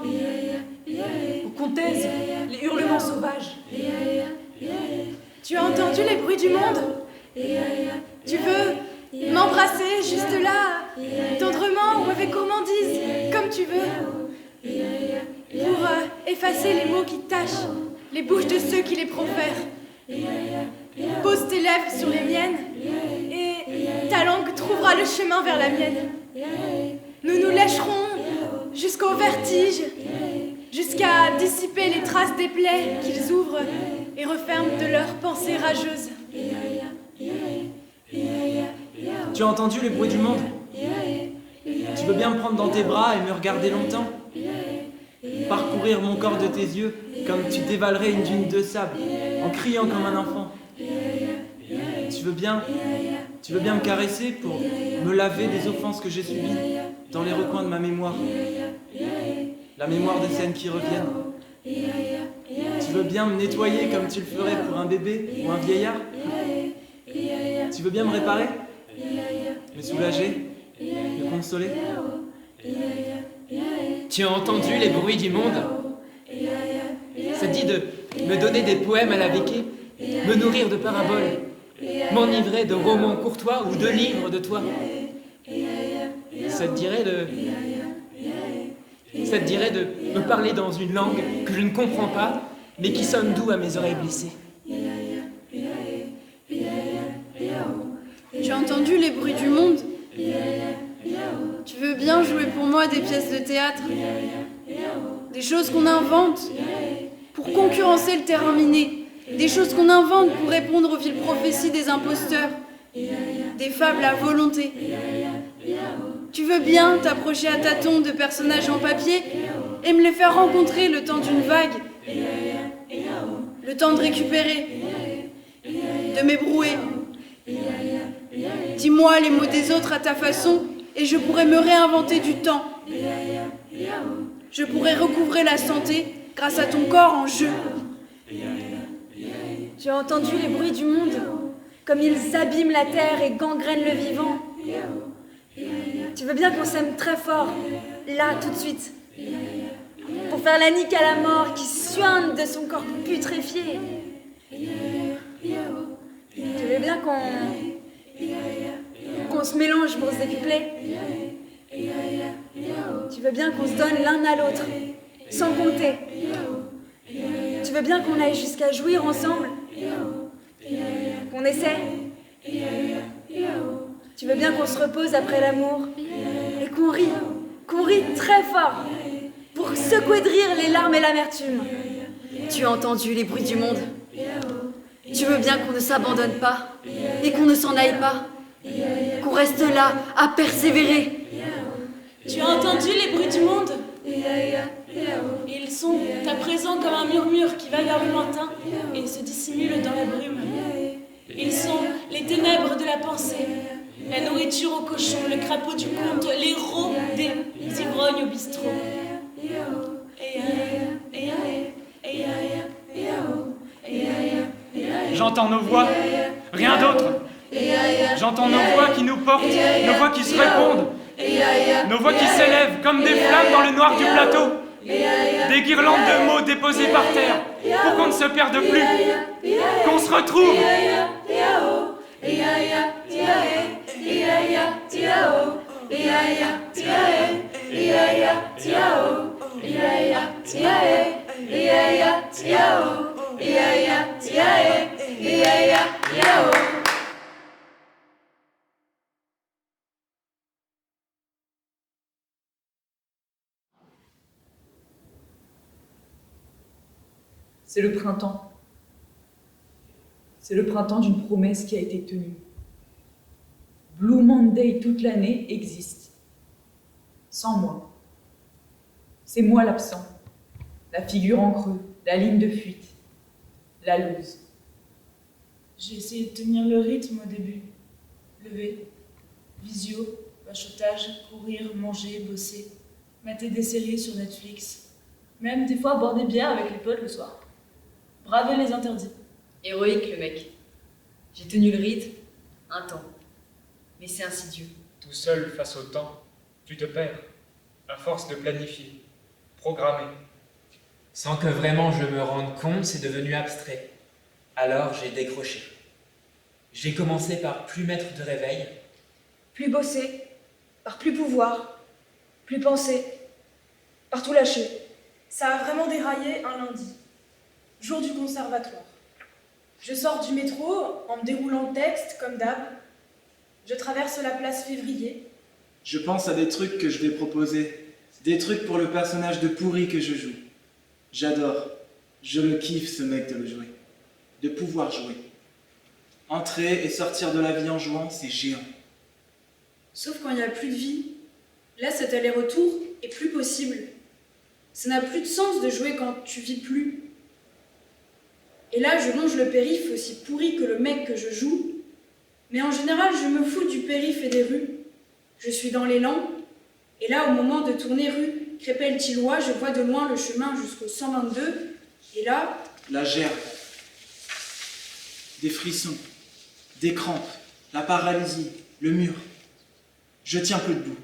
pour qu'on taise les hurlements sauvages. Tu as entendu les bruits du monde? Tu veux m'embrasser juste là, tendrement ou avec gourmandise, comme tu veux, pour effacer les mots qui tâchent les bouches de ceux qui les profèrent. Pose tes lèvres sur les miennes et ta langue trouvera le chemin vers la mienne. Nous nous lècherons jusqu'au vertige, jusqu'à dissiper les traces des plaies qu'ils ouvrent et referment de leurs pensées rageuses. Tu as entendu les bruits du monde? Tu veux bien me prendre dans tes bras et me regarder longtemps? Parcourir mon corps de tes yeux comme tu dévalerais une dune de sable en criant comme un enfant. Tu veux bien me caresser pour me laver des offenses que j'ai subies dans les recoins de ma mémoire. La mémoire des scènes qui reviennent. Tu veux bien me nettoyer comme tu le ferais pour un bébé ou un vieillard? Tu veux bien me réparer? Me soulager? Me consoler? Tu as entendu les bruits du monde? Ça dit de me donner des poèmes à la béquée, me nourrir de paraboles, m'enivrer de romans courtois ou de livres de toi. Ça te dirait de me parler dans une langue que je ne comprends pas, mais qui sonne doux à mes oreilles blessées. Tu as entendu les bruits du monde? Tu veux bien jouer pour moi des pièces de théâtre? Des choses qu'on invente pour concurrencer le terrain miné. Des choses qu'on invente pour répondre aux villes prophéties des imposteurs. Des fables à volonté. Tu veux bien t'approcher à tâtons de personnages en papier et me les faire rencontrer le temps d'une vague, le temps de récupérer, de m'ébrouer. Dis-moi les mots des autres à ta façon et je pourrais me réinventer du temps. Je pourrais recouvrer la santé grâce à ton corps en jeu. Tu as entendu les bruits du monde, comme ils abîment la terre et gangrènent le vivant. Tu veux bien qu'on s'aime très fort, là, tout de suite, pour faire la nique à la mort qui suinte de son corps putréfié. Tu veux bien qu'on se mélange pour se décupler. Tu veux bien qu'on se donne l'un à l'autre, sans compter. Tu veux bien qu'on aille jusqu'à jouir ensemble, qu'on essaie. Tu veux bien qu'on se repose après l'amour et qu'on rit très fort, pour secouer de rire les larmes et l'amertume. Tu as entendu les bruits du monde? Tu veux bien qu'on ne s'abandonne pas et qu'on ne s'en aille pas, qu'on reste là à persévérer. Tu as entendu les bruits du monde? Ils sont à présent comme un murmure qui va vers le lointain et se dissimule dans la brume. Ils sont les ténèbres de la pensée, la nourriture au cochon, le crapaud du conte, les rots des ivrognes au bistrot. J'entends nos voix, rien d'autre. J'entends nos voix qui nous portent, nos voix qui se répondent, nos voix qui s'élèvent comme des flammes dans le noir du plateau, des guirlandes de mots déposés par terre pour qu'on ne se perde plus, qu'on se retrouve. C'est le printemps. C'est le printemps d'une promesse qui a été tenue. Blue Monday toute l'année existe. Sans moi. C'est moi l'absent, la figure en creux, la ligne de fuite, la loose. J'ai essayé de tenir le rythme au début. Lever, visio, bachotage, courir, manger, bosser, mater des séries sur Netflix. Même des fois boire des bières avec les potes le soir. Braver les interdits. Héroïque, le mec. J'ai tenu le rythme, un temps. Mais c'est insidieux. Tout seul face au temps, tu te perds, à force de planifier, programmer. Sans que vraiment je me rende compte, c'est devenu abstrait. Alors j'ai décroché. J'ai commencé par plus mettre de réveil. Plus bosser, par plus pouvoir, plus penser, par tout lâcher. Ça a vraiment déraillé un lundi, jour du conservatoire. Je sors du métro en me déroulant le texte, comme d'hab. Je traverse la place Février. Je pense à des trucs que je vais proposer. Des trucs pour le personnage de pourri que je joue. J'adore. Je le kiffe, ce mec, de le jouer. De pouvoir jouer. Entrer et sortir de la vie en jouant, c'est géant. Sauf quand il n'y a plus de vie. Là, cet aller-retour est plus possible. Ça n'a plus de sens de jouer quand tu vis plus. Et là, je longe le périph' aussi pourri que le mec que je joue. Mais en général, je me fous du périph' et des rues. Je suis dans l'élan. Et là, au moment de tourner rue Crépel-Tillois, je vois de loin le chemin jusqu'au 122. Et là... La gerbe. Des frissons. Des crampes. La paralysie. Le mur. Je tiens plus debout.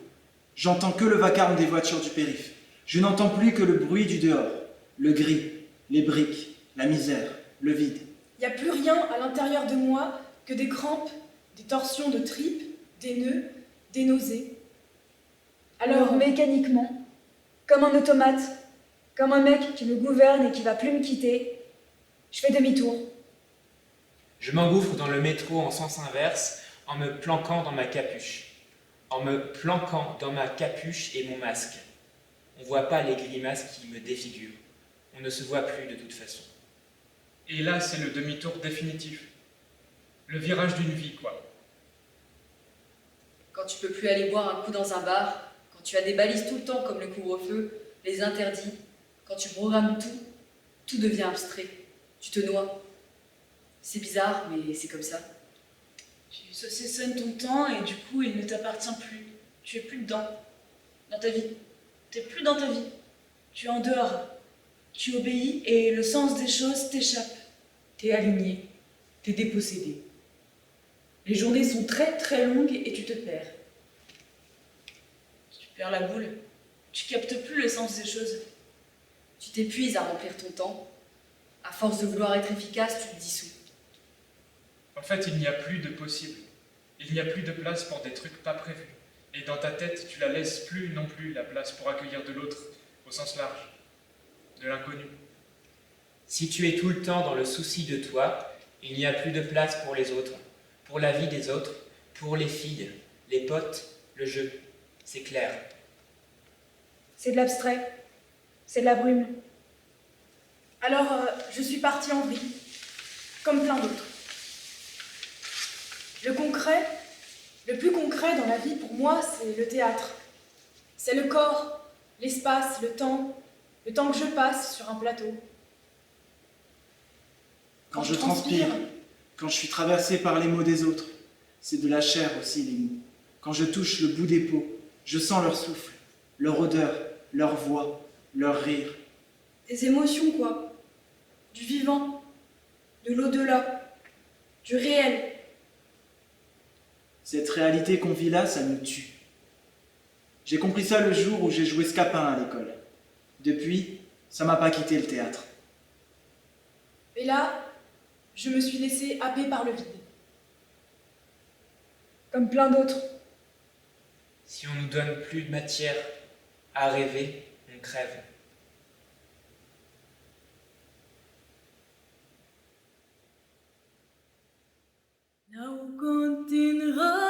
J'entends que le vacarme des voitures du périph'. Je n'entends plus que le bruit du dehors. Le gris. Les briques. La misère. Le vide. Il n'y a plus rien à l'intérieur de moi que des crampes, des torsions de tripes, des nœuds, des nausées. Alors mécaniquement, comme un automate, comme un mec qui me gouverne et qui va plus me quitter, je fais demi-tour. Je m'engouffre dans le métro en sens inverse en me planquant dans ma capuche. En me planquant dans ma capuche et mon masque. On ne voit pas les grimaces qui me défigurent. On ne se voit plus de toute façon. Et là, c'est le demi-tour définitif. Le virage d'une vie, quoi. Quand tu peux plus aller boire un coup dans un bar, quand tu as des balises tout le temps comme le couvre-feu, les interdits, quand tu programmes tout, tout devient abstrait. Tu te noies. C'est bizarre, mais c'est comme ça. Tu saucissonnes ton temps et du coup, il ne t'appartient plus. Tu es plus dedans. Dans ta vie. Tu n'es plus dans ta vie. Tu es en dehors. Tu obéis et le sens des choses t'échappe. T'es aligné. T'es dépossédé. Les journées sont très très longues et tu te perds. Tu perds la boule. Tu captes plus le sens des choses. Tu t'épuises à remplir ton temps. À force de vouloir être efficace, tu te dissous. En fait, il n'y a plus de possible. Il n'y a plus de place pour des trucs pas prévus. Et dans ta tête, tu la laisses plus non plus, la place pour accueillir de l'autre, au sens large, de l'inconnu. Si tu es tout le temps dans le souci de toi, il n'y a plus de place pour les autres, pour la vie des autres, pour les filles, les potes, le jeu. C'est clair. C'est de l'abstrait. C'est de la brume. Alors, je suis partie en vrille, comme plein d'autres. Le concret, le plus concret dans la vie pour moi, c'est le théâtre. C'est le corps, l'espace, le temps que je passe sur un plateau. Quand je transpire, quand je suis traversé par les mots des autres, c'est de la chair aussi, les mots. Quand je touche le bout des peaux, je sens leur souffle, leur odeur, leur voix, leur rire. Des émotions, quoi. Du vivant, de l'au-delà, du réel. Cette réalité qu'on vit là, ça me tue. J'ai compris ça le jour où j'ai joué Scapin à l'école. Depuis, ça m'a pas quitté le théâtre. Et là, je me suis laissée happer par le vide. Comme plein d'autres. Si on nous donne plus de matière à rêver, on crève. Now continuera